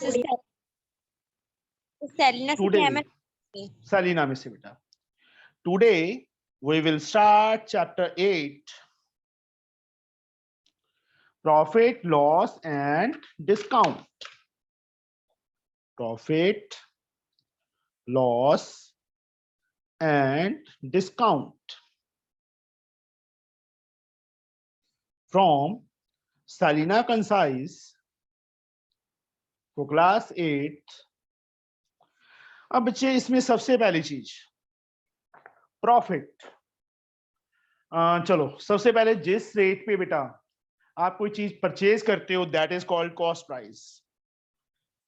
Selina से क्या है? मैं सलीना में से बेटा today we will start chapter 8 profit loss and discount. Profit loss and discount from Salina Concise for class 8. अब बच्चे इसमें सबसे पहली चीज प्रॉफिट। चलो सबसे पहले जिस रेट पे बेटा आप कोई चीज परचेज करते हो that is called cost price.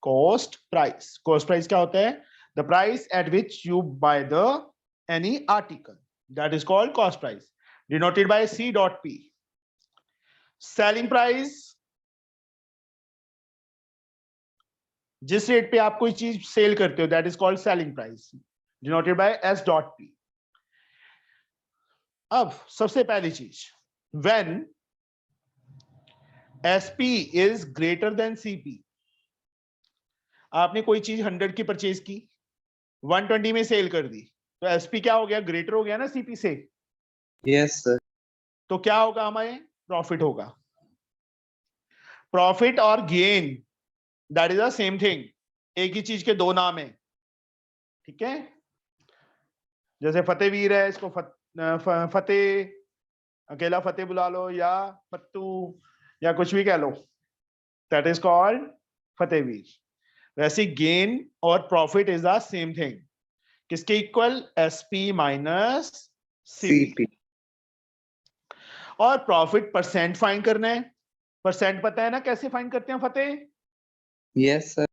Cost price, cost price क्या होता है? The price at which you by the any article, that is called cost price, denoted by C.P. Selling price, जिस रेट पे आप कोई चीज सेल करते हो that is called selling price, denoted by S.P. अब सबसे पहली चीज when SP is greater than CP, आपने कोई चीज 100 की परचेज की 120 में सेल कर दी तो SP क्या हो गया? ग्रेटर हो गया ना CP से। Yes sir. तो क्या होगा? हमारे प्रॉफिट होगा। प्रॉफिट और gain that is the same thing, एक ही चीज के दो नाम है, ठीक है? जैसे फतेहवीर है, इसको फतेह, अकेला फतेह बुला लो या फत्तू या कुछ भी कह लो, दैट इज कॉल्ड फतेहवीर। वैसे गेन और profit is the same thing, किसके इक्वल? SP minus CP। और प्रॉफिट परसेंट फाइंड करना है। परसेंट पता है ना कैसे फाइंड करते हैं Fateh? Yes sir.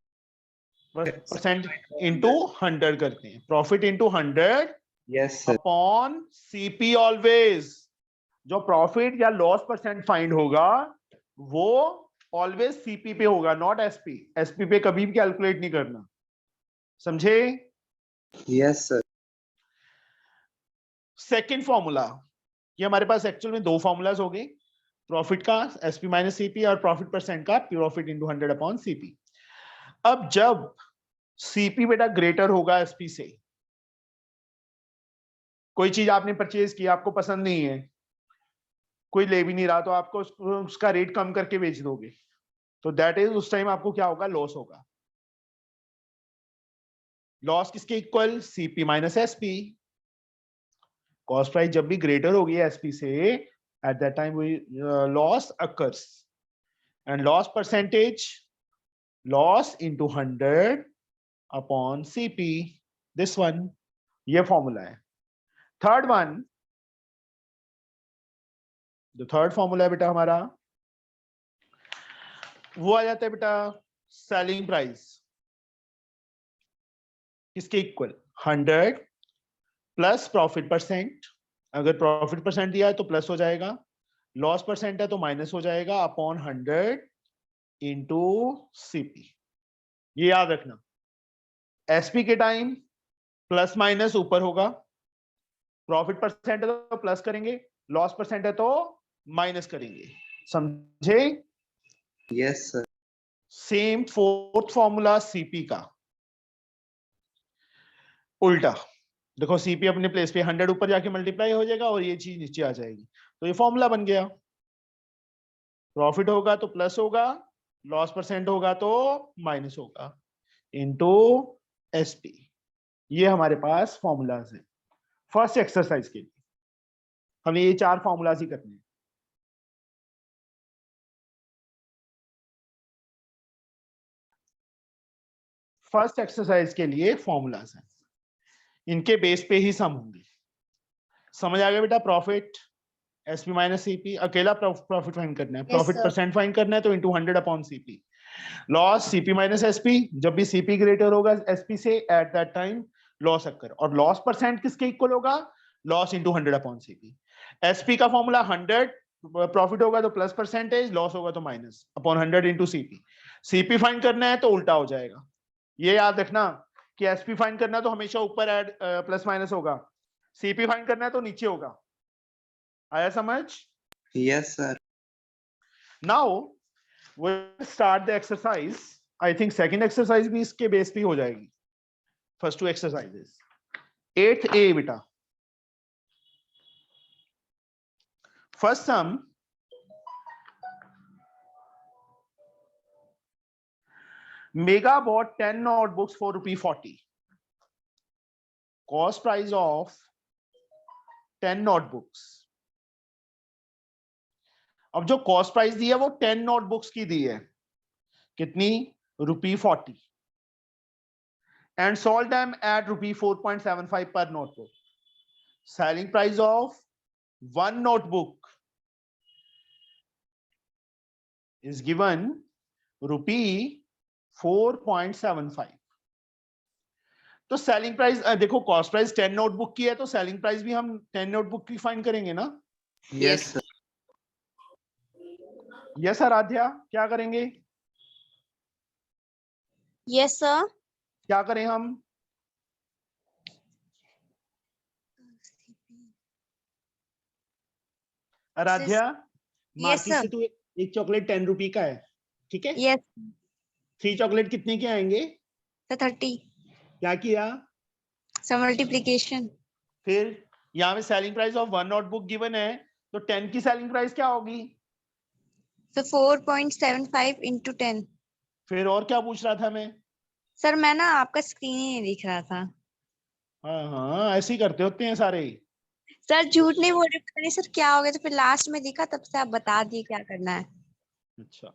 Percent into 100 करते हैं, profit into 100 yes sir. Upon CP always. जो प्रॉफिट या लॉस परसेंट फाइंड होगा वो ऑलवेज CP पे होगा, नॉट SP। SP पे कभी भी कैलकुलेट नहीं करना, समझे? Yes sir. सेकेंड फॉर्मूला, ये हमारे पास एक्चुअल में दो फॉर्मूलाज हो गए, प्रॉफिट का SP माइनस CP और प्रॉफिट परसेंट का प्रॉफिट इंटू 100 अपॉन CP। अब जब CP बेटा ग्रेटर होगा SP से, कोई चीज आपने परचेज की, आपको पसंद नहीं है, कोई ले भी नहीं रहा, तो आपको उसका रेट कम करके बेच दोगे, तो दैट इज उस टाइम आपको क्या होगा? लॉस होगा। लॉस किसके इक्वल? CP minus SP। Cost price जब भी ग्रेटर होगी SP से, at that time we loss occurs, and loss percentage loss into 100 upon CP, this one. ये फॉर्मूला है। थर्ड वन, जो थर्ड फॉर्मूला है बेटा हमारा, वो आ जाता है बेटा सेलिंग प्राइस, किसके इक्वल? 100 प्लस प्रॉफिट परसेंट, अगर प्रॉफिट परसेंट दिया है तो प्लस हो जाएगा, लॉस परसेंट है तो माइनस हो जाएगा, अपॉन 100 इंटू CP। ये याद रखना, SP के टाइम प्लस माइनस ऊपर होगा, प्रॉफिट परसेंट है तो प्लस करेंगे, लॉस परसेंट है तो माइनस करेंगे, समझे? Yes sir. Same fourth formula CP का उल्टा, देखो CP अपने प्लेस पे 100 ऊपर जाके मल्टीप्लाई हो जाएगा और ये चीज नीचे आ जाएगी, तो ये फॉर्मूला बन गया। प्रॉफिट होगा तो प्लस होगा, लॉस परसेंट होगा तो माइनस होगा, इनटू SP। ये हमारे पास फॉर्मूलाज है फर्स्ट एक्सरसाइज के लिए। हमें ये चार फॉर्मूलाज ही करने हैं। फर्स्ट एक्सरसाइज के लिए फॉर्मूलाज हैं, इनके बेस पे ही सम होंगे। समझ आ गया बेटा? प्रॉफिट SP माइनस CP, अकेला प्रॉफिट फाइंड करना है, प्रॉफिट परसेंट फाइंड करना है तो into 100 upon CP। Loss CP minus SP, जब भी CP ग्रेटर होगा SP से एट दैट टाइम लॉस अकर, और लॉस परसेंट किसके इक्वल होगा? Loss into 100 upon CP। SP का फॉर्मूला 100, प्रॉफिट होगा तो प्लस परसेंटेज, लॉस होगा तो minus, upon 100 into CP। CP find करना है तो उल्टा हो जाएगा, ये याद रखना कि SP फाइंड करना है तो हमेशा ऊपर ऐड प्लस माइनस होगा, CP फाइंड करना है तो नीचे होगा। आया समझ? Yes sir. Now we'll start the exercise I think second exercise भी इसके बेस पे हो जाएगी. First 2 exercises. 8th A बेटा. First some, Mega bought 10 notebooks for ₹40. Cost price of 10 notebooks. अब जो कॉस्ट प्राइस दी है वो 10 नोटबुक्स की दी है. कितनी? ₹40. And sold them at ₹4.75 per notebook. Selling price of one notebook is given ₹4.75. तो सेलिंग प्राइस देखो, कॉस्ट प्राइस 10 नोटबुक की है तो सेलिंग प्राइस भी हम 10 नोटबुक की फाइंड करेंगे ना. Yes, sir. यस आराध्या, क्या करेंगे? Yes, sir. क्या करें हम? Aaradhya, market sir. से तू एक चॉकलेट 10 रुपए का है, ठीक है? Yes, 3 चॉकलेट कितने के आएंगे? sir. 30. क्या किया? So multiplication. फिर यहाँ में selling price of one notebook given है, तो 10 की सेलिंग प्राइस क्या होगी? So 4.75 into 10. फिर और क्या पूछ रहा था मैं? सर मैं ना आपका स्क्रीन ही नहीं दिख रहा था. हाँ, ऐसे ही करते होते हैं सारे. सर झूठ नहीं बोल रहे, पता नहीं सर क्या हो गया, तो फिर लास्ट में दिखा, तब से आप बता दिए क्या करना है. अच्छा,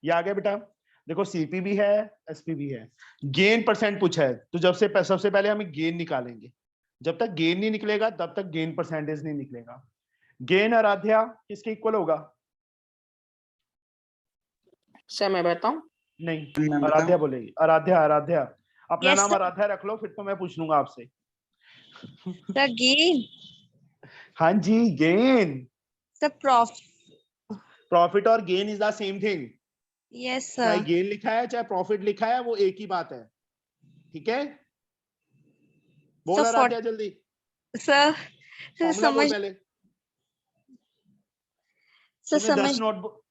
ये आ गया बेटा. देखो सीपी भी है, एसपी भी है. गेन परसेंट पूछा है, तो सबसे पहले हम गेन निकालेंगे. जब तक गेन नहीं निकलेगा तब तक गेन परसेंटेज नहीं निकलेगा. गेन आराध्या किसके इक्वल होगा? सर मैं बताऊं? नहीं, मैं आराध्या बताऊं? बोलेगी. आराध्या अपना Yes, नाम sir. आराध्या रख लो, फिर तो मैं पूछ लूंगा आपसे. Sir gain. हाँ जी, गेन. सर प्रॉफिट और gain is the same thing. Yes चाहे सर. गेन लिखा है चाहे प्रॉफिट लिखा है, वो एक ही बात है. ठीक है, बोल So आराध्या जल्दी. सर फॉर्मूला बोल समझ पहले. सर तूने 10 समझ. नोटबुक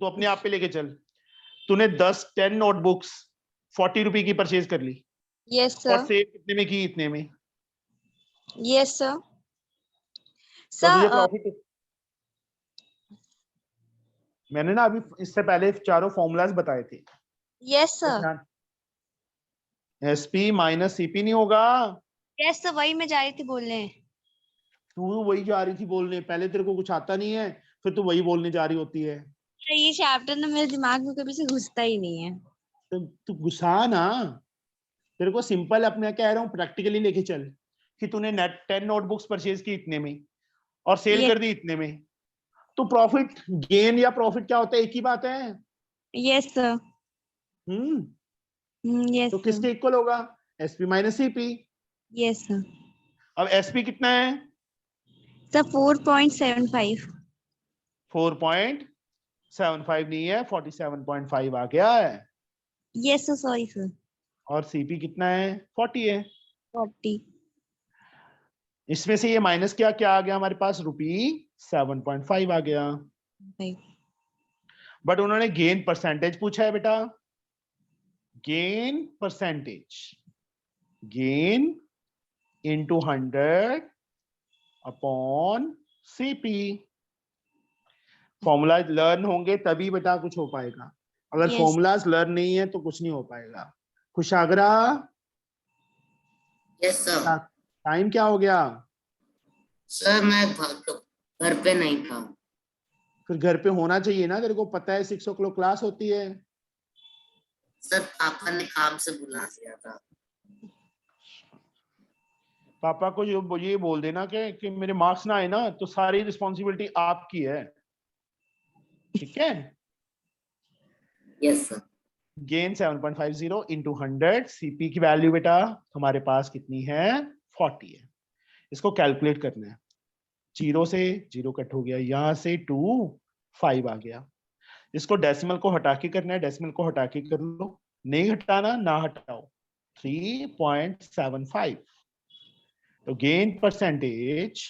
तो अपने आप पे लेके चल. तूने 10 नोटबुक्स 40 रुपए की परचेज कर ली, यस और सर. सेल कितने में की? इतने में. Yes sir. तो तुझे सर प्रॉफिट, मैंने ना अभी इससे पहले चारों फॉर्मूलाज बताए थे. Yes sir. SP minus CP नहीं होगा. यस सर, वही मैं जा रही थी बोलने. तू वही जा रही थी बोलने. पहले तेरे को कुछ आता नहीं है, फिर तू वही बोलने जा रही होती है. ये चैप्टर ना मेरे दिमाग में कभी से घुसता ही नहीं है. तो तू गुस्सा ना. तेरे को सिंपल अपने कह रहा हूँ, प्रैक्टिकली लेके चल कि तूने नेट 10 नोटबुक्स परचेज की इतने में और सेल कर दी इतने में. तो प्रॉफिट, गेन या प्रॉफिट क्या होता है? एक ही बात है. Yes sir. यस तो सर. किसके इक्वल होगा? SP minus CP. Yes sir. अब एसपी कितना है? सर 4.75. 4.75 नहीं है, 47.5 आ गया है. Yes sir, sorry sir. और सीपी कितना है? 40 है. 40. इसमें से ये माइनस क्या क्या आ गया हमारे पास? ₹7.5 आ गया. बट उन्होंने गेन परसेंटेज पूछा है बेटा. Gain percentage, gain into 100 upon CP. Formula learn होंगे तभी बेटा कुछ हो पाएगा. अगर Yes. फॉर्मूलाज लर्न नहीं है तो कुछ नहीं हो पाएगा. खुशागरा, यस सर. टाइम क्या हो गया? सर मैं घर पे नहीं था. फिर घर पे होना चाहिए ना, तेरे को पता है 6 o'clock क्लास होती है. सर पापा ने काम से बुला दिया था. पापा को ये बोल देना कि मेरे मार्क्स ना आए ना तो सारी रिस्पॉन्सिबिलिटी आपकी है. ठीक है. Yes sir. Gain 7.50 into 100. CP की वैल्यू बेटा हमारे पास कितनी है? 40 है. इसको कैलकुलेट करना है. 0 से 0 कट हो गया, यहां से 2 5 आ गया. इसको डेसिमल को हटा के करना है. डेसिमल को हटा के कर लो, नहीं हटाना ना हटाओ. 3.75. तो गेन परसेंटेज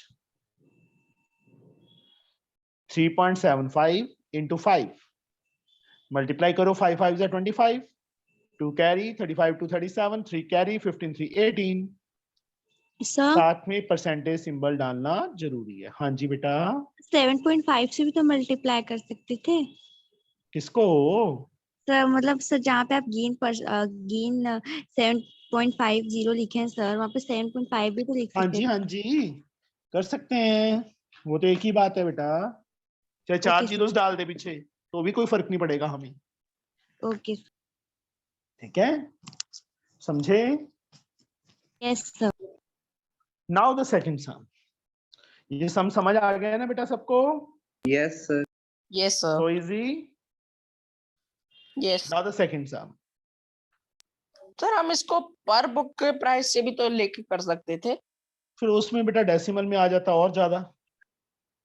3.75 इंटू 5 मल्टीप्लाई करो. 5 5 25. 2 कैरी 35 to 37, 3 कैरी 15 3 18। सर साथ में परसेंटेज सिंबल डालना जरूरी है। हाँ जी बेटा। 7.5 से भी तो मल्टीप्लाई कर सकते थे किसको? सर, मतलब सर जहाँ पे आप गेन 7.50 लिखे हैं सर, वहाँ पे 7.5 भी तो लिख हाँ सकते जी थे। हाँ जी, कर सकते हैं, वो तो एक ही बात है बेटा। चाहे 4 ओके सर, जीरोस डाल दे पीछे तो भी कोई फर्क नहीं पड़ेगा हमें। ओके ठीक है, समझे? Yes sir. Now the second सम। ये सम समझ आ गया है ना बेटा सबको? Yes, sir. Yes, sir. So easy. Yes. Now the second some. Sir हम इसको पर बुक के प्राइस से भी तो लेके कर सकते थे। फिर उसमें बेटा डेसिमल में आ जाता और ज्यादा,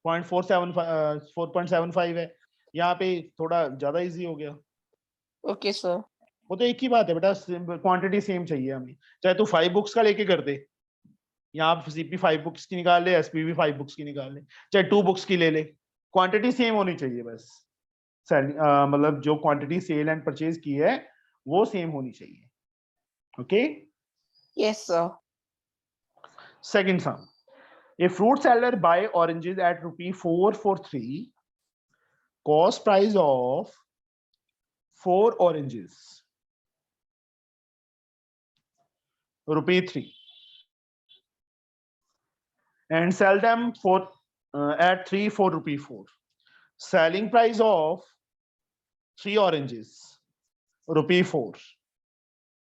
4.75 है, यहाँ पे थोड़ा ज्यादा इजी हो गया। Okay sir. वो तो एक ही बात है बेटा, क्वांटिटी सेम चाहिए हमें। चाहे तू 5 बुक्स का लेके कर दे, यहाँ सीपी 5 बुक्स की निकाल ले, एसपी भी 5 बुक्स की निकाल ले, चाहे 2 बुक्स की ले ले, क्वांटिटी सेम होनी चाहिए बस। मतलब जो क्वांटिटी सेल एंड परचेज की है वो सेम होनी चाहिए। Okay. Yes sir. Second some. A fruit seller buy oranges at ₹4 for 3. Cost price of 4 oranges ₹3, and sell them for at 3 for ₹4. Selling price of 3 oranges ₹4।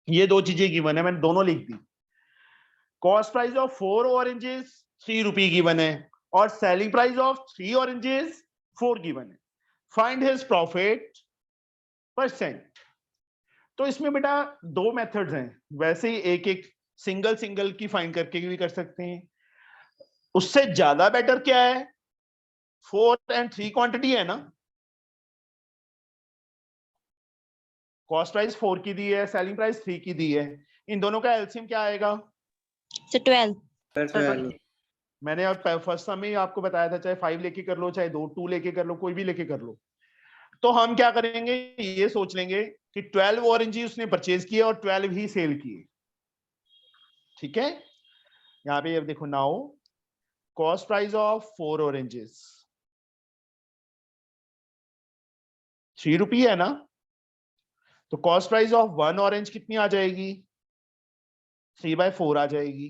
ये दो चीजें given है, मैंने दोनों लिख दी। Cost price of 4 oranges ₹3 given है, और selling price of 3 oranges 4 given है। Find his profit percent. तो इसमें बेटा दो मेथड्स हैं, वैसे ही एक एक सिंगल सिंगल की फाइंड करके भी कर सकते हैं। उससे ज्यादा बेटर क्या है, 4 and 3 क्वांटिटी है ना, कॉस्ट प्राइस 4 की दी है, सेलिंग प्राइस 3 की दी है, इन दोनों का एलसीएम क्या आएगा? सर 12। Sir, 12. मैंने अब फर्स्ट समय ही आपको बताया था, चाहे 5 लेके कर लो, चाहे 2 लेके कर लो, कोई भी लेके कर लो। तो हम क्या करेंगे, ये सोच लेंगे कि 12 ऑरेंज उसने परचेज किए और 12 ही सेल किए। ठीक है, यहाँ पे अब देखो, now cost price of 4 oranges ₹3 है ना, तो कॉस्ट प्राइस ऑफ 1 ऑरेंज कितनी आ जाएगी? 3/4 आ जाएगी।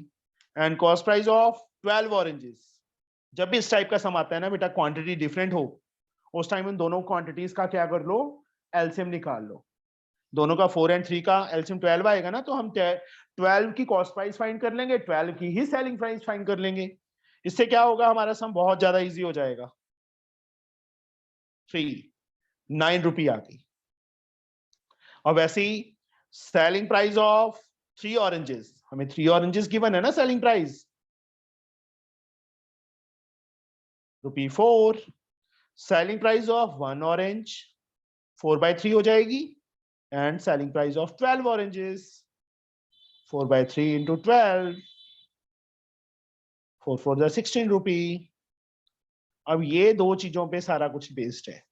And cost price of 12 oranges, जब भी इस टाइप का सम आता है ना बेटा, क्वांटिटी डिफरेंट हो, उस टाइम उन दोनों क्वांटिटीज का क्या कर लो, एलसीएम निकाल लो। दोनों का 4 and 3 का एलसीएम 12 आएगा ना, तो हम 12 की कॉस्ट प्राइस फाइंड कर लेंगे, 12 की ही सेलिंग प्राइस फाइंड कर लेंगे। इससे क्या होगा, हमारा सम बहुत ज्यादा इजी हो जाएगा। 9 आ गई। और वैसे ही सेलिंग प्राइस ऑफ 3 ऑरेंजेस, हमें 3 ऑरेंजेस गिवन है ना selling price, ₹4। Selling price of 1 orange 4/3 हो जाएगी, and selling price of 12 oranges 4/3 into 12, 4 4 ₹16। अब ये दो चीजों पे सारा कुछ बेस्ड है।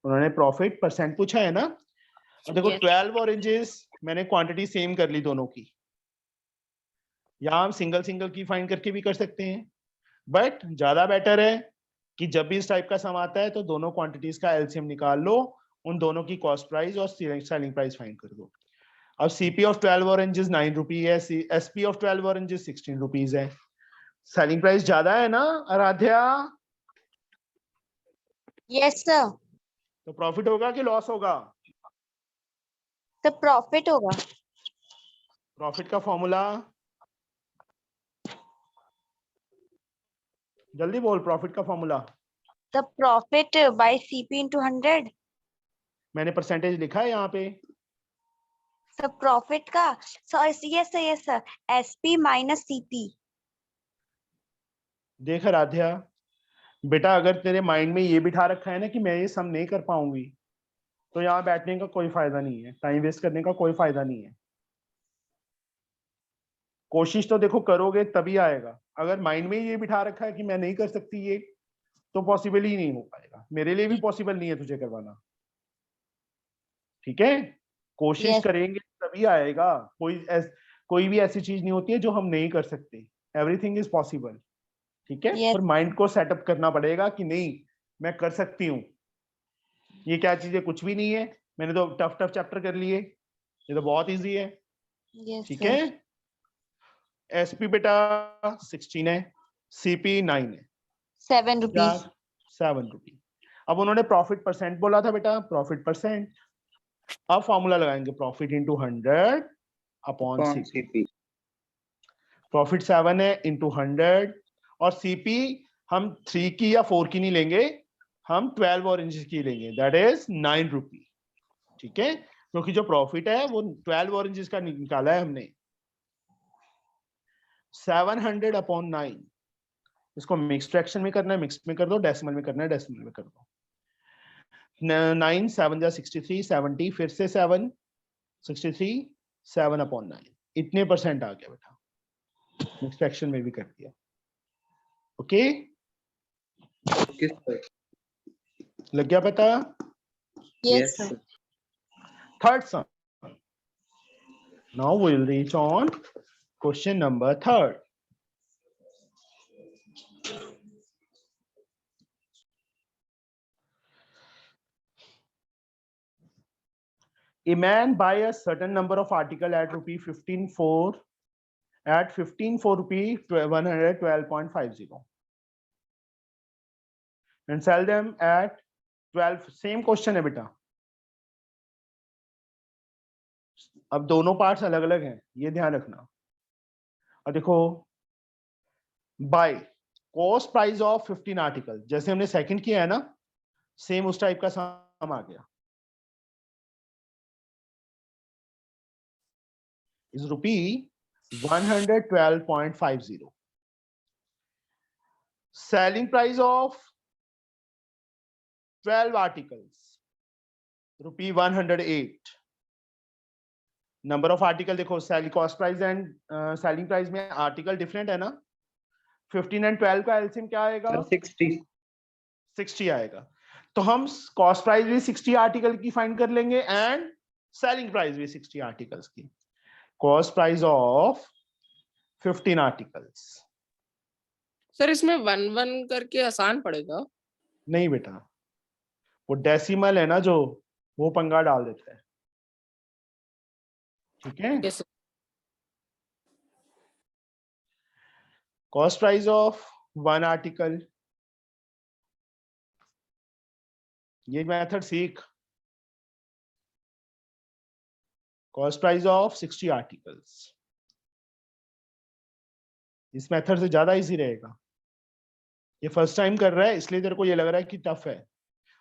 उन्होंने प्रॉफिट परसेंट पूछा है ना। अब देखो, Yes. 12 ऑरेंजेस मैंने क्वांटिटी सेम कर ली दोनों की, यहां हम सिंगल सिंगल की फाइंड करके भी कर सकते हैं, बट ज्यादा बेटर है कि जब भी इस टाइप का सम आता है तो दोनों क्वांटिटीज का एलसीएम निकाल लो, उन दोनों की कॉस्ट प्राइस और सेलिंग प्राइस फाइंड कर दो। अब सीपी ऑफ 12 ऑरेंजेस ₹9 है, एसपी ऑफ 12 ऑरेंजेस ₹16 है। सेलिंग प्राइस ज्यादा है ना आराध्या, यस सर। तो प्रॉफिट होगा कि लॉस होगा? तो प्रॉफिट होगा। प्रॉफिट का फॉर्मूला जल्दी बोल, प्रॉफिट का formula. The profit by CP into 100। मैंने परसेंटेज लिखा है यहाँ पे। सर प्रॉफिट का, sir yes sir, SP minus CP. देख आराध्या बेटा, अगर तेरे माइंड में ये बिठा रखा है ना कि मैं ये सम नहीं कर पाऊंगी, तो यहाँ बैठने का कोई फायदा नहीं है, टाइम वेस्ट करने का कोई फायदा नहीं है। कोशिश तो देखो करोगे तभी आएगा। अगर माइंड में ये बिठा रखा है कि मैं नहीं कर सकती ये, तो पॉसिबल ही नहीं हो पाएगा, मेरे लिए भी पॉसिबल नहीं है तुझे करवाना। ठीक है, कोशिश Yes. करेंगे तभी आएगा। कोई भी ऐसी चीज नहीं होती है जो हम नहीं कर सकते। Everything is possible. ठीक है, Yes. पर माइंड को सेटअप करना पड़ेगा कि नहीं मैं कर सकती हूँ। ये क्या चीज है? कुछ भी नहीं है। मैंने तो टफ टफ चैप्टर कर लिए, ये तो बहुत इजी है। Yes, ठीक sir. है, एसपी बेटा 16 है, सीपी 9 है, 7 क्या? rupees. 7 रुपी। अब उन्होंने प्रॉफिट परसेंट बोला था बेटा, प्रॉफिट परसेंट। अब फॉर्मूला लगाएंगे, profit into 100 upon upon CP. CP. Profit 7 है इंटू 100, और सीपी हम 3 की या 4 की नहीं लेंगे, हम 12 ऑरेंज की लेंगे, दैट इज 9 रुपी। ठीक है, क्योंकि जो प्रॉफिट है वो 12 ऑरेंज का निकाला है हमने। 700 अपॉन 9, इसको मिक्स फ्रैक्शन में करना है, मिक्स में कर दो, डेसिमल में करना है, डेसिमल में कर दो। 9 7 जा 63, 70, फिर से 7, 63, 7 अपॉन 9, इतने परसेंट आ गया बेटा। मिक्स फ्रैक्शन में भी कर दिया। Okay, Okay, sir. लग गया पता? Yes, sir. Third sum. Now we will reach on question number 3rd. A man buy a certain number of article at rupee 15.4 at 15.4 rupee 112.50 and sell them at 12. Same question है बेटा। अब दोनों parts अलग अलग हैं, ये ध्यान रखना। और देखो, by cost price of 15 article, जैसे हमने सेकंड किया है ना, सेम उस टाइप का सम आ गया। is rupee 112.50. Selling price of 12 articles rupee 108. Number of article देखो, sell cost price and selling price में आर्टिकल डिफरेंट है ना। 15 एंड 12 का एलसीएम क्या आएगा? Sir, 60. 60 आएगा। तो हम कॉस्ट प्राइस भी 60 आर्टिकल की फाइंड कर लेंगे एंड सेलिंग प्राइस भी 60 आर्टिकल्स की। Cost price of 15 articles. Sir इसमें 1-1 करके आसान पड़ेगा। नहीं बेटा, वो डेसिमल है ना जो, वो पंगा डाल देता है। ठीक है, Yes, sir. Cost price of 1 article, ये मेथड सीख। कॉस्ट प्राइस ऑफ 60 आर्टिकल्स, इस मेथड से ज्यादा इजी रहेगा। ये फर्स्ट टाइम कर रहा है इसलिए तेरे को ये लग रहा है कि टफ है।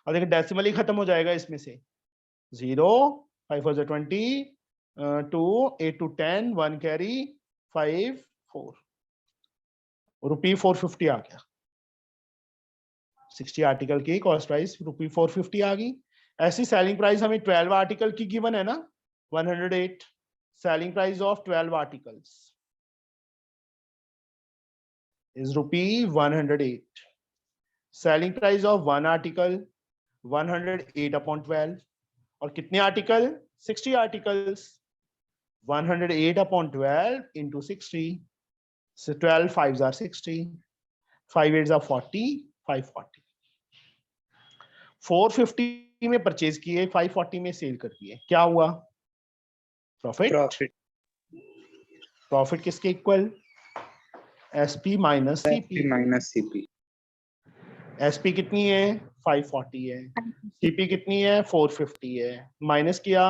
और देखिए डेसिमल ही खत्म हो जाएगा इसमें से। 0, 5 4 20, 2 8 to 10, 1 कैरी, 5 4 रुपी 450 आ गया। 60 आर्टिकल की कॉस्ट प्राइस रुपी 450 आ गई। ऐसी सेलिंग प्राइस हमें 12 आर्टिकल की गिवन है ना, 108। Selling price of 12 articles is rupee 108. Selling price of 1 article 108 upon 12, और कितने article? 60 articles. 108 upon 12 into 60, so 12 5s are 60, 5 8s are 40, 540। 450 में परचेज किए, 540 में सेल कर दिए, क्या हुआ? प्रॉफिट। Profit. प्रॉफिट किसके equal? SP minus CP. SP minus CP. SP कितनी है? 540 है। सीपी कितनी है? 450 है। माइनस किया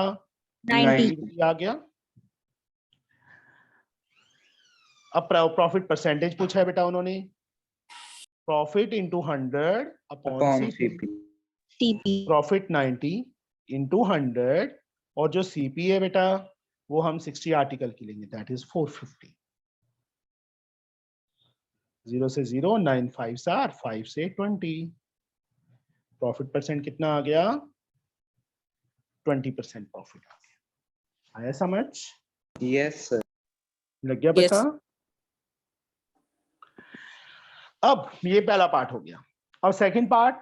90. आ गया। अब प्रॉफिट परसेंटेज पूछा है बेटा उन्होंने। Profit into 100 upon Upon CP. CP. CP. Profit 90 into 100, और जो सीपी है बेटा वो हम 60 आर्टिकल की लेंगे, दैट इज 450। 0 से 0, 9 5s are 5 से 20। प्रॉफिट परसेंट कितना आ गया? 20% प्रॉफिट आ गया। आया समझ? Yes, sir. लग गया Yes. पता? अब ये पहला पार्ट हो गया। और second part,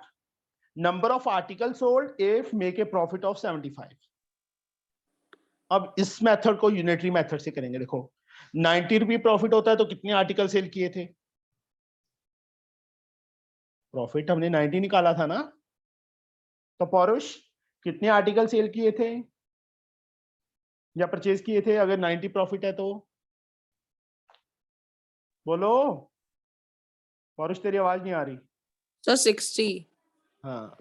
number of article sold if make a profit of 75। अब इस मेथड को यूनिटरी मेथड से करेंगे। देखो 90 रुपये प्रॉफिट होता है तो कितने आर्टिकल सेल किए थे? प्रॉफिट हमने 90 निकाला था ना, तो पौरुष कितने आर्टिकल सेल किए थे या परचेज किए थे अगर 90 प्रॉफिट है तो? बोलो पौरुष, तेरी आवाज नहीं आ रही। सर 60। हाँ,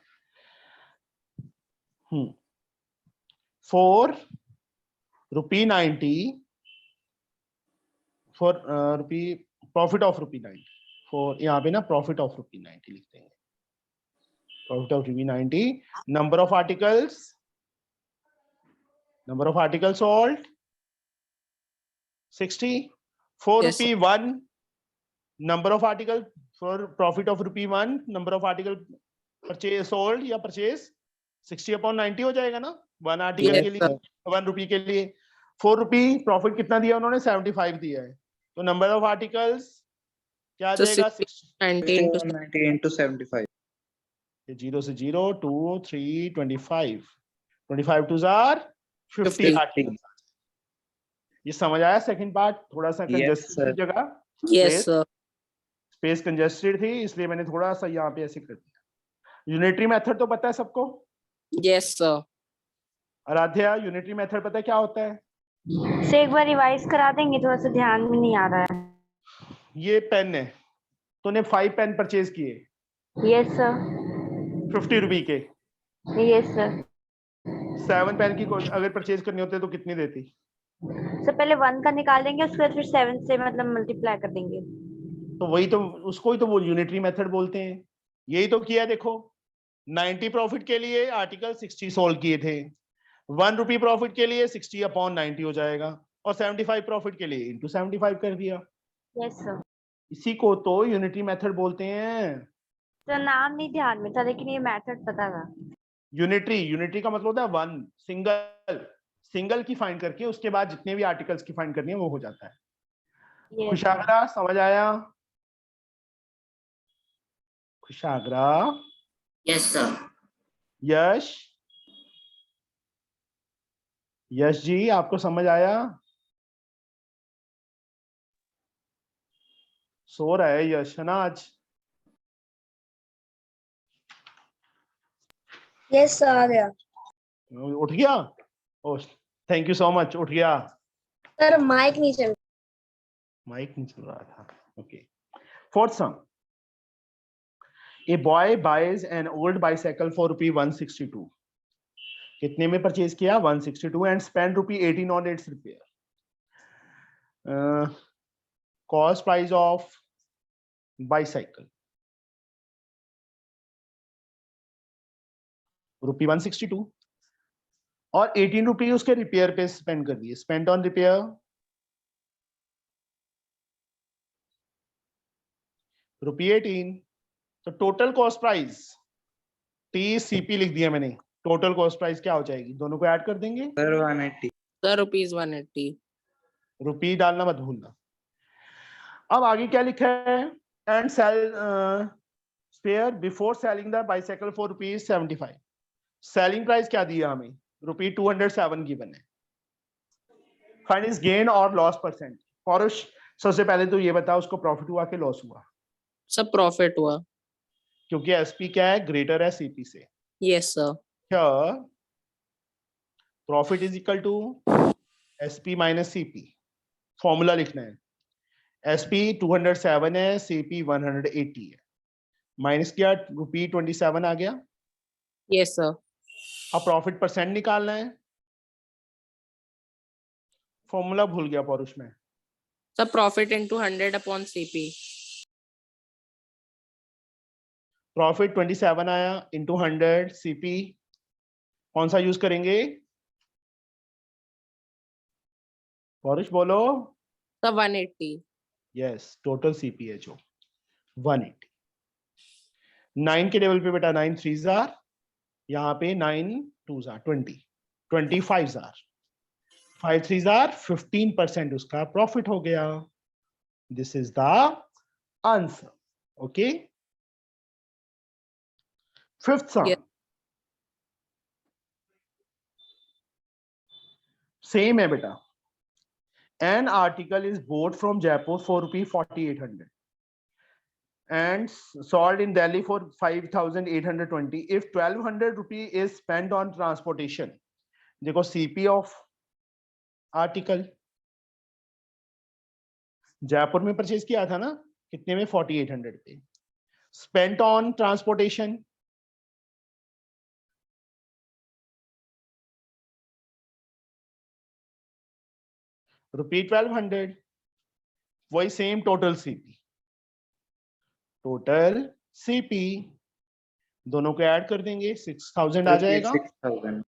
4 रुपी 90 for rupee profit of rupee 90 for, यहाँ पे ना प्रॉफिट ऑफ रुपी 90 लिखते हैं। Profit of rupee 90, number of articles sold 60, 4 Yes, rupee 1, number of article for profit of rupee 1, number of article purchase sold या purchase 60 upon 90 हो जाएगा ना, 1 article Yes, के लिए 1 रुपी के लिए। 4 रुपी प्रॉफिट कितना दिया उन्होंने? 75 दिया है, तो नंबर ऑफ आर्टिकल्स क्या आ So जाएगा? 90 into 90 into 75. 0 से 0, 2, 3, 25, 25 to जार 50 50 आर्टिकल। ये समझ आया? सेकंड पार्ट थोड़ा सा Yes, कंजेस्टेड sir. जगह, Yes, sir. स्पेस कंजेस्टेड थी, इसलिए मैंने थोड़ा सा यहाँ पे ऐसे कर दिया। यूनिटरी मेथड तो पता है सबको? Yes, sir. Aaradhya, unitary method पता है क्या होता है? से एक बार रिवाइज करा देंगे, थोड़ा सा ध्यान में नहीं आ रहा है। ये पेन है, तूने 5 पेन परचेज किए यस सर। 50 रुपए के। Yes sir. 7 पेन की अगर परचेज करनी होते तो कितनी देती? सर पहले 1 का निकालेंगे, उसके बाद फिर 7 से मतलब मल्टीप्लाई कर देंगे। तो वही तो, उसको ही तो वो यूनिटरी मेथड बोलते हैं। यही तो किया। देखो 90 प्रॉफिट के लिए आर्टिकल 60 सोल्व किए थे, 1 रुपी प्रॉफिट के लिए 60 अपॉन 90 हो जाएगा, और 75 प्रॉफिट के लिए इंटू 75 कर दिया। Yes sir. इसी को तो यूनिटरी मेथड बोलते हैं। सर नाम नहीं ध्यान में था, लेकिन ये मेथड पता था। यूनिटरी का मतलब होता है वन, सिंगल की फाइंड करके उसके बाद जितने भी आर्टिकल्स की फाइंड करनी है वो हो जाता है। Yes, खुशागरा, समझ आया? खुशागरा, यस सर। यश, यश जी आपको समझ आया? सो रहा है यश, है ना आज? यस सर आ गया। उठ गया? ओ थैंक यू सो मच, उठ गया। सर माइक नहीं चल। माइक नहीं चल रहा था। Okay, fourth sum. A boy buys an old bicycle for rupee 162। कितने में परचेज किया? 162, and spend rupee 18 on its repair. Cost price of bicycle rupee 162, और 18 रुपी उसके रिपेयर पे स्पेंड कर दिए। स्पेंड ऑन रिपेयर रुपी 18, तो टोटल कॉस्ट प्राइस TCP लिख दिया मैंने। टोटल कॉस्ट प्राइस क्या हो जाएगी? दोनों को ऐड कर देंगे। Sir 180. Sir rupees 180. रुपी डालना मत भूलना। अब आगे क्या लिखा है? And sell spare before selling the bicycle for rupees 75। Selling price क्या दिया हमें? रुपी 207 गिवन है। फाइंड इज गेन और लॉस परसेंट। पौरुष, सबसे पहले तो ये बता, उसको प्रॉफिट हुआ कि लॉस हुआ? सब प्रॉफिट हुआ। क्योंकि एसपी क्या है? ग्रेटर है सीपी से। Yes sir. क्या profit is equal to SP minus CP. Formula लिखना है। एसपी 207 है, सीपी 180 है, माइनस किया रुपी 27 आ गया। Yes sir. अब प्रॉफिट परसेंट निकालना है। फॉर्मूला भूल गया पौरुष में। सब profit into 100 upon CP. Profit 27 आया इंटू 100 सीपी। कौन सा यूज करेंगे? पौरुष बोलो। सब 180। यस, टोटल सीपी है जो 180। 9 के लेवल पे बेटा 9 3 जार, यहाँ पे 9 2 जार 20, 25 जार, 5 3 जार 15% उसका प्रॉफिट हो गया। This is the answer. Okay, fifth some. Yes. Same है बेटा, an article is boat from Jaipur for ₹4800 and sold in Delhi for 5820. If 1200 rupee is spent on transportation, देखो CP of article Jaipur में purchase किया था ना, कितने में? 4800 पे. Spent on transportation ₹1200. वही same total CP. Total CP दोनों को ऐड कर देंगे, 6000 आ जाएगा. 6000.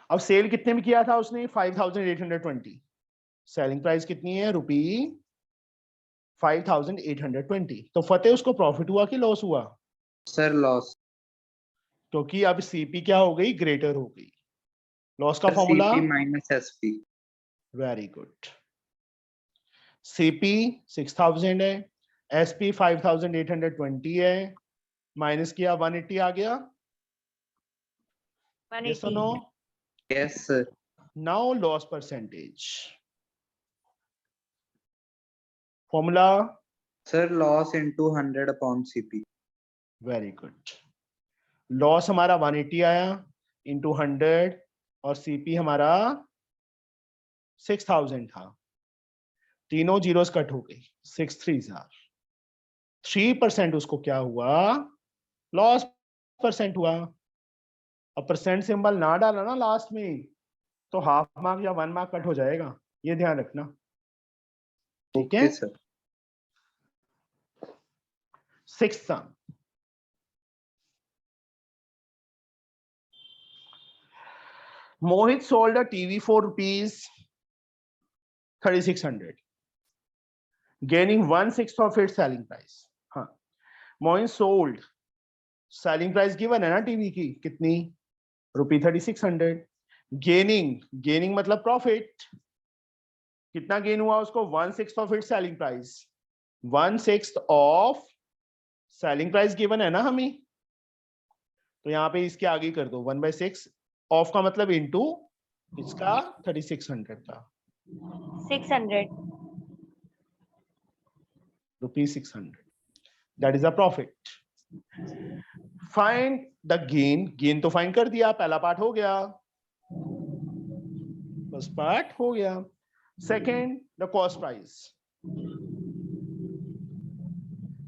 अब सेल कितने में किया था उसने? 5820. सेलिंग प्राइस कितनी है? ₹5820. तो फतेह उसको प्रॉफिट हुआ कि लॉस हुआ? Sir loss. क्योंकि अब CP क्या हो गई? ग्रेटर हो गई. लॉस का formula? CP minus SP. Very good. CP 6000 है, SP 5820 है, माइनस किया 180 आ गया. Yes or no? Yes sir. Now loss percentage. Formula? Sir loss into 100 upon CP. Very good. Loss हमारा 180 आया इंटू 100 और CP हमारा 6000 था. तीनों जीरोस कट हो गई. 6 3 3% उसको क्या हुआ? लॉस परसेंट हुआ. अब परसेंट सिंबल ना डाला ना लास्ट में तो हाफ मार्क या 1 मार्क कट हो जाएगा, ये ध्यान रखना. ठीक है. Okay sir. 6th sum. Mohit sold a TV for ₹3600, gaining 1/6 of its selling price. हाँ, Mohit sold, selling price given है ना टीवी की, कितनी? ₹3600. Gaining मतलब प्रॉफिट. कितना गेन हुआ उसको? 1/6 of its selling price. 1/6 of selling price given है ना हमें, तो यहाँ पे इसके आगे कर दो 1/6. ऑफ का मतलब इनटू इसका 3600 का 600. ₹600. That is a profit. Find the gain. Gain तो फाइंड कर दिया, पहला पार्ट हो गया, फर्स्ट पार्ट हो गया. Second, the cost price.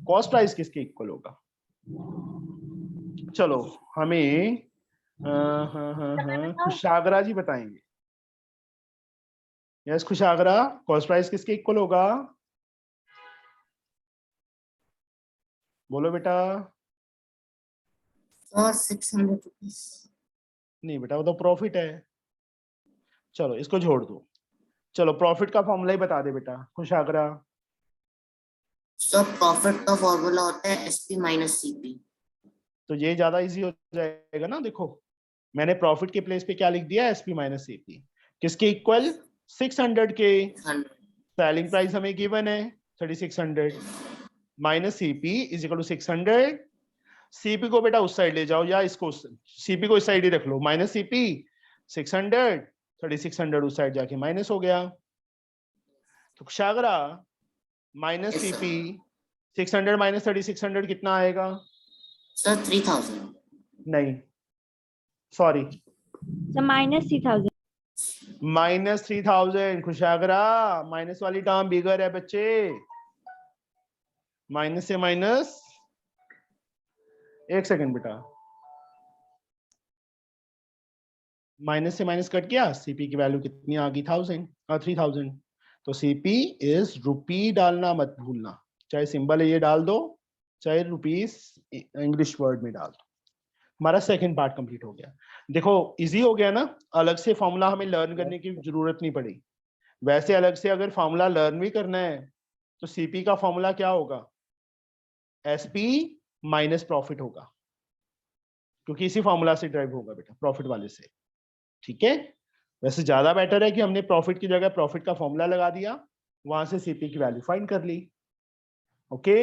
Cost price किसके इक्वल होगा? चलो हमें खुशागरा जी बताएंगे. यस खुशागरा, कॉस्ट प्राइस किसके इक्वल होगा? बोलो बेटा. 600 rupees. नहीं बेटा, वो तो प्रॉफिट है. चलो इसको छोड़ दो. चलो प्रॉफिट का फॉर्मूला ही बता दे बेटा खुशागरा. सो प्रॉफिट का फॉर्मूला होता है SP माइनस CP. तो ये ज्यादा इजी हो जाएगा ना. देखो मैंने प्रॉफिट के प्लेस पे क्या लिख दिया? SP minus CP. किसके इक्वल? 600 के. 100. सेलिंग प्राइस हमें गिवन है 3600 minus CP is equal to 600. CP को बेटा उस साइड ले जाओ, या इसको CP को इस साइड ही रख लो. माइनस CP 600, 3600 उस साइड जाके माइनस हो गया. तो शागरा minus Yes, sir. CP 600 minus 3600 कितना आएगा? सर 3000. नहीं सॉरी, So minus 3000. माइनस 3000. खुशागरा माइनस वाली टर्म बिगर है बच्चे. माइनस से माइनस, एक सेकंड बेटा, माइनस से माइनस कट गया. CP की वैल्यू कितनी आ गई? 3000. तो CP इज रुपी डालना मत भूलना. चाहे सिंबल है ये डाल दो, चाहे रुपीस इंग्लिश वर्ड में डाल दो. हमारा सेकंड पार्ट कंप्लीट हो गया. देखो इजी हो गया ना. अलग से फॉर्मूला हमें लर्न करने की जरूरत नहीं पड़ी. वैसे अलग से अगर फॉर्मूला लर्न भी करना है तो CP का फॉर्मूला क्या होगा? SP माइनस प्रॉफिट होगा, क्योंकि इसी फॉर्मूला से ड्राइव होगा बेटा, प्रॉफिट वाले से. ठीक है. वैसे ज्यादा बेटर है कि हमने प्रॉफिट की जगह प्रॉफिट का फॉर्मूला लगा दिया, वहां से CP की वैल्यू फाइंड कर ली. ओके.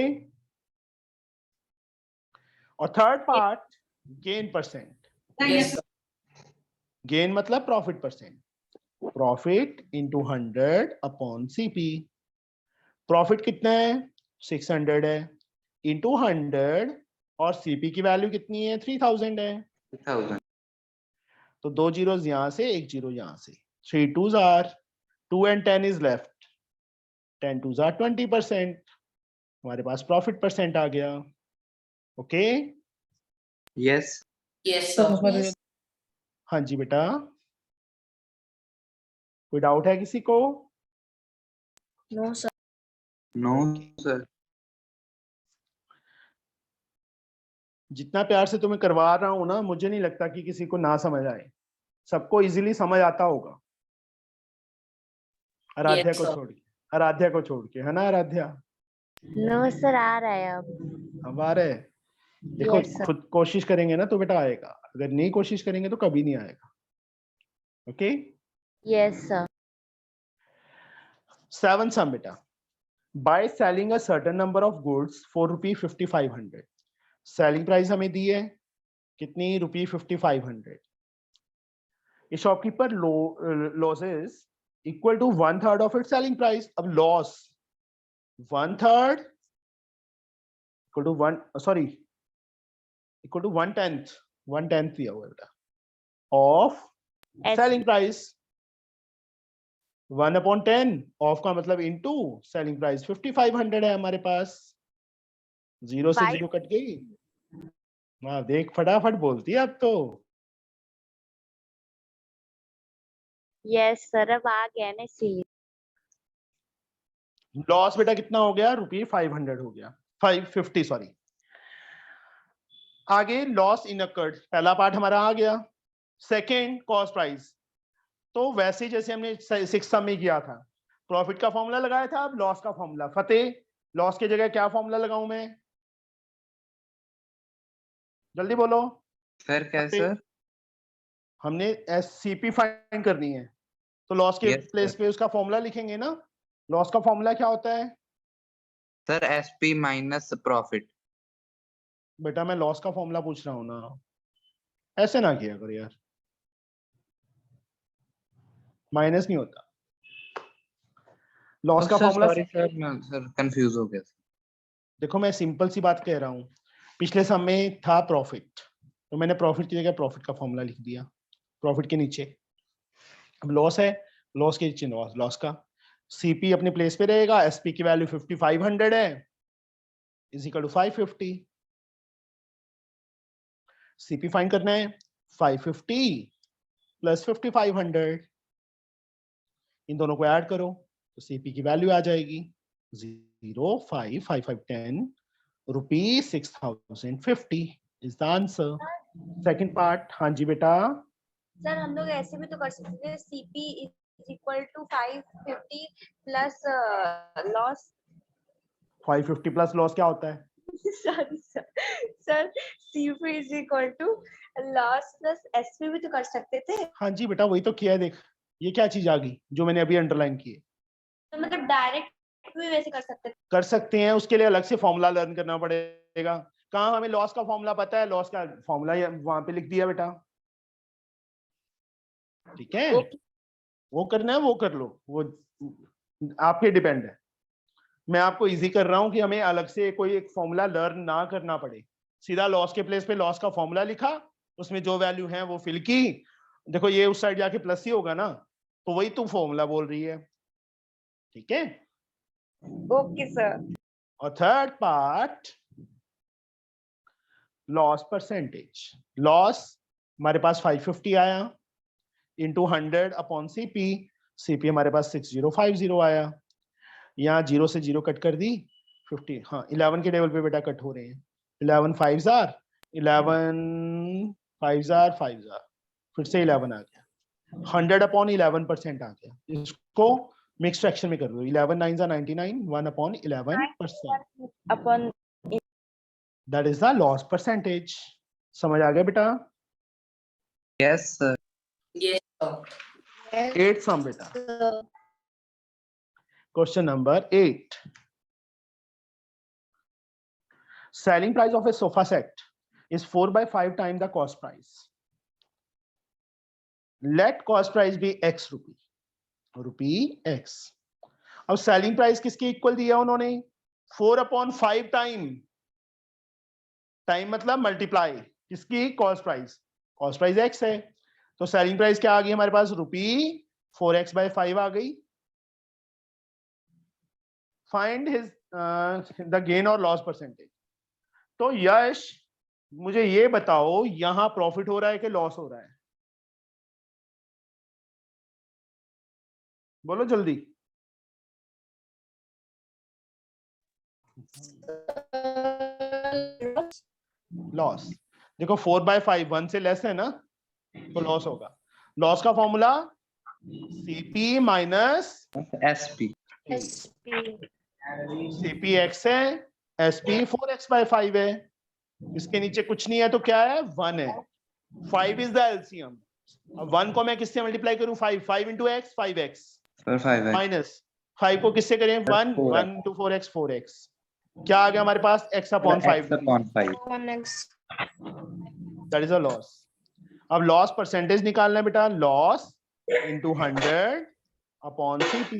और third part gain percent. Yes. Gain मतलब profit percent. Profit into 100 upon CP. Profit कितना है 600 है इंटू 100 और सीपी की वैल्यू कितनी है 3000 है। 3000 तो 2 जीरोस यहां से 1 जीरो यहां से 3 2s are 2 and 10 is left 10 2s are 20%। हमारे पास प्रॉफिट परसेंट आ गया। Okay yes Yes, sir. हाँ जी बेटा कोई डाउट है किसी को? No, sir. no Okay. sir जितना प्यार से तुम्हें करवा रहा हूं ना मुझे नहीं लगता कि किसी को ना समझ आए। सबको इजीली समझ आता होगा आराध्या को छोड़ के। आराध्या को छोड़ के है ना आराध्या? नो सर आ रहा है अब। अब आ रहे देखो Yes, sir. खुद कोशिश करेंगे ना तो बेटा आएगा, अगर नहीं कोशिश करेंगे तो कभी नहीं आएगा। Okay Yes, sir. 7 sum बेटा by selling a certain number of goods for ₹5500 selling price हमें दी है कितनी ₹5500। ये shopkeeper losses equal to 1/3 of its selling price. अब लॉस 1/3 इक्वल टू 1/10 दिया हुआ बेटा ऑफ सेलिंग प्राइस। 1/10 ऑफ का मतलब इनटू सेलिंग प्राइस 5500 है हमारे पास। जीरो से जीरो कट गई। वाह देख फटाफट बोलती है अब तो। Yes, sir. अब आ गया ना इसीलिए। लॉस बेटा कितना हो गया ₹500 हो गया 550 सॉरी। आगे लॉस इन अकर्ड पहला पार्ट हमारा आ गया। सेकेंड कॉस्ट प्राइस तो वैसे जैसे हमने 6 सम में किया था प्रॉफिट का फॉर्मूला लगाया था। अब लॉस का फॉर्मूला फतेह लॉस की जगह क्या फॉर्मूला लगाऊं मैं जल्दी बोलो sir कैसे sir हमने एससीपी फाइंड करनी है तो लॉस के Yes, प्लेस sir. पे उसका फॉर्मूला लिखेंगे ना। लॉस का फॉर्मूला क्या होता है sir SP minus profit बेटा? मैं लॉस का फॉर्मूला पूछ रहा हूं ना, ऐसे ना किया करो यार, माइनस नहीं होता। लॉस का sir फॉर्मूला sorry sir मैं sir confuse हो गया देखो मैं सिंपल सी बात कह रहा हूं। पिछले सम में था प्रॉफिट तो मैंने प्रॉफिट की जगह प्रॉफिट का फॉर्मूला लिख दिया प्रॉफिट के नीचे। अब लॉस है लॉस के नीचे लॉस का सीपी अपने प्लेस पे रहेगा। एसपी की वैल्यू 5500 है is equal to 550। CP find करना है 550 प्लस 5500 इन दोनों को ऐड करो तो सीपी की वैल्यू आ जाएगी 05510 rupees 6050 is the answer. Second part हाँ जी बेटा सर हम लोग ऐसे भी तो कर सकते हैं CP is equal to 550 plus loss। 550 plus loss क्या होता है? Sorry sir CP is equal to loss plus SP भी तो कर सकते थे। हाँ जी बेटा वही तो किया है। देख ये क्या चीज आ गई जो मैंने अभी अंडरलाइन की है। तो मतलब डायरेक्ट भी वैसे कर सकते हैं उसके लिए अलग से फॉर्मूला लर्न करना पड़ेगा। कहाँ हमें लॉस का फॉर्मूला पता है? लॉस का फॉर्मूला वहां पे लिख दिया बेटा। ठीक है वो करना है वो कर लो, वो आप पे डिपेंड है। मैं आपको इजी कर रहा हूं कि हमें अलग से कोई एक फॉर्मूला लर्न ना करना पड़े। सीधा लॉस के प्लेस पे लॉस का फॉर्मूला लिखा उसमें जो वैल्यू है वो फिल की। देखो ये उस साइड जाके प्लस ही होगा ना तो वही तुम फॉर्मूला बोल रही है। ठीक है ओके सर। और third part loss percentage. Loss हमारे पास 550 आया इंटू 100 अपॉन सीपी। सीपी हमारे पास 6050 आया। यहाँ 0 से 0 कट कर दी 50 हाँ 11 के टेबल पे बेटा कट हो रहे हैं। 11 5 जार 11 5 जार 5 जार फिर से 11 आ गया 100 अपॉन 11% आ गया। इसको मिक्स फ्रैक्शन में कर दो 11 9 jar 99 1 upon 11% upon that is the loss percentage. समझ आ गया बेटा? yes sir Yes, sir. 8 सम बेटा question number 8 selling price of a sofa set is 4/5 times the cost price. Let cost price be X rupee rupee x. अब selling price किसके equal दिया उन्होंने? 4/5 time मतलब multiply किसकी? Cost price. Cost price x है तो selling price क्या आ गई हमारे पास? रुपी 4x/5 आ गई। फाइंड हिज द गेन और लॉस परसेंटेज। तो यश मुझे ये बताओ यहां प्रॉफिट हो रहा है कि लॉस हो रहा है? बोलो जल्दी। लॉस। देखो 4/5 1 से लेस है ना तो लॉस होगा। लॉस का formula CP minus SP. CP x है, एसपी 4x/5 है। इसके नीचे कुछ नहीं है तो क्या है? 1 है। 5 इज द एलसीएम। अब 1 को मैं किससे मल्टीप्लाई करूं? 5 into x 5x Sir, 5x. Minus 5 को किससे करें? 1 4x. 1 into 4x 4x। क्या आ गया हमारे पास? x/5 X/5. 1x. That is a loss. अब लॉस परसेंटेज निकालना है बेटा। Loss into 100/CP।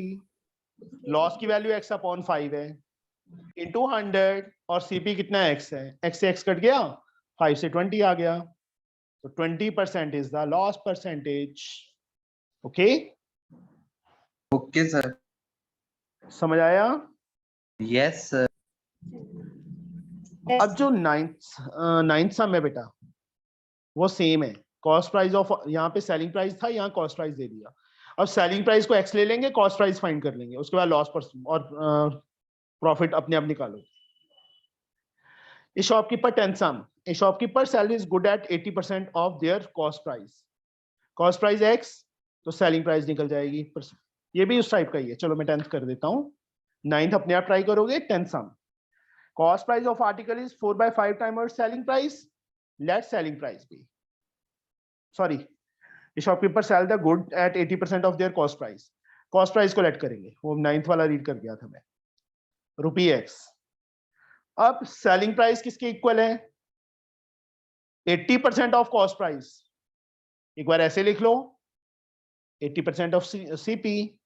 लॉस की वैल्यू x/5 है इंटू 100 और CP कितना x है? x से x कट गया, 5 से 20 आ गया तो 20% is the loss percentage. Okay Okay, sir. समझ आया? Yes, sir. अब जो नाइन्थ सम है बेटा वो सेम है। कॉस्ट प्राइस ऑफ, यहाँ पे सेलिंग प्राइस था, यहाँ कॉस्ट प्राइस दे दिया। अब सेलिंग प्राइस को x ले लेंगे, कॉस्ट प्राइस फाइंड कर लेंगे, उसके बाद लॉस पर और प्रॉफिट अपने आप निकालो। A shopkeeper 10 sum. A shopkeeper salary is good at 80% of their cost price. Cost price x तो selling price निकल जाएगी। ये भी उस टाइप का ही है। चलो मैं 10th कर देता हूँ। 9th अपने आप ट्राई करोगे। 10 sum. Cost price of article is 4/5 times selling price. Let selling price be. Sorry. A shopkeeper sell the good at 80% of their cost price. Cost price को let करेंगे। वो 9th वाला रीड कर गया था मैं। रुपी x। अब सेलिंग प्राइस किसके इक्वल है? 80% ऑफ कॉस्ट प्राइस। एक बार ऐसे लिख लो 80% ऑफ सीपी,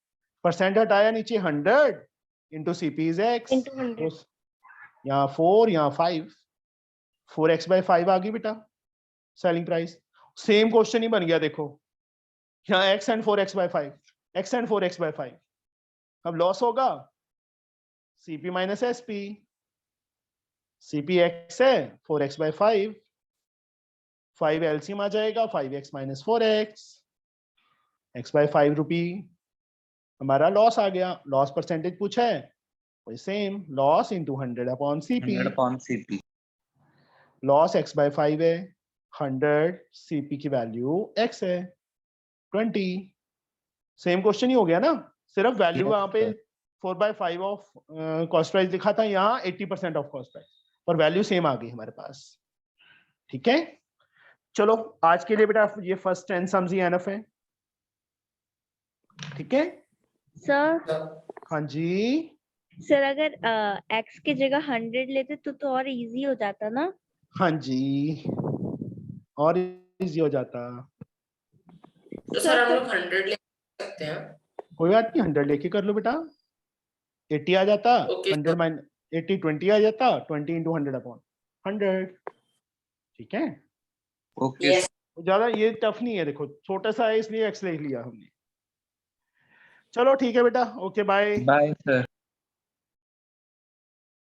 परसेंट हटाया नीचे 100 into CP is x. Into 100. यहाँ 4 यहाँ 5, 4x/5 आ गई बेटा सेलिंग प्राइस। सेम क्वेश्चन ही बन गया। देखो यहाँ x and 4x/5, x and 4x/5। अब लॉस होगा CP minus SP. CP x है 4x/5, 5 एलसीएम आ जाएगा 5x - 4x, x/5 रुपी हमारा लॉस आ गया। लॉस परसेंटेज पूछा है वही same, loss into 100/CP। 100/CP. Loss x/5 है, 100 CP की वैल्यू x है 20। सेम क्वेश्चन ही हो गया ना, सिर्फ वैल्यू वहां पे 4/5 ऑफ कॉस्ट प्राइस लिखा था, यहाँ 80% ऑफ कॉस्ट प्राइस, पर वैल्यू सेम आ गई हमारे पास। ठीक है, चलो आज के लिए बेटा ये फर्स्ट 10 सम्स ही एनफ है। ठीक है सर हाँ जी, सर अगर x की जगह 100 लेते तो और इजी हो जाता ना। हाँ जी और इजी हो जाता। तो सर हम लोग 100 ले सकते हैं। कोई बात नहीं, 100 लेके कर लो बेटा, 80 आ जाता। Okay, 100 माइनस 80 20 आ जाता, 20 into 100/100। ठीक है, Okay. Yes. ज्यादा ये टफ नहीं है। देखो छोटा सा है इसलिए एक्स लिख लिया हमने। चलो ठीक है बेटा, ओके बाय। Bye, sir.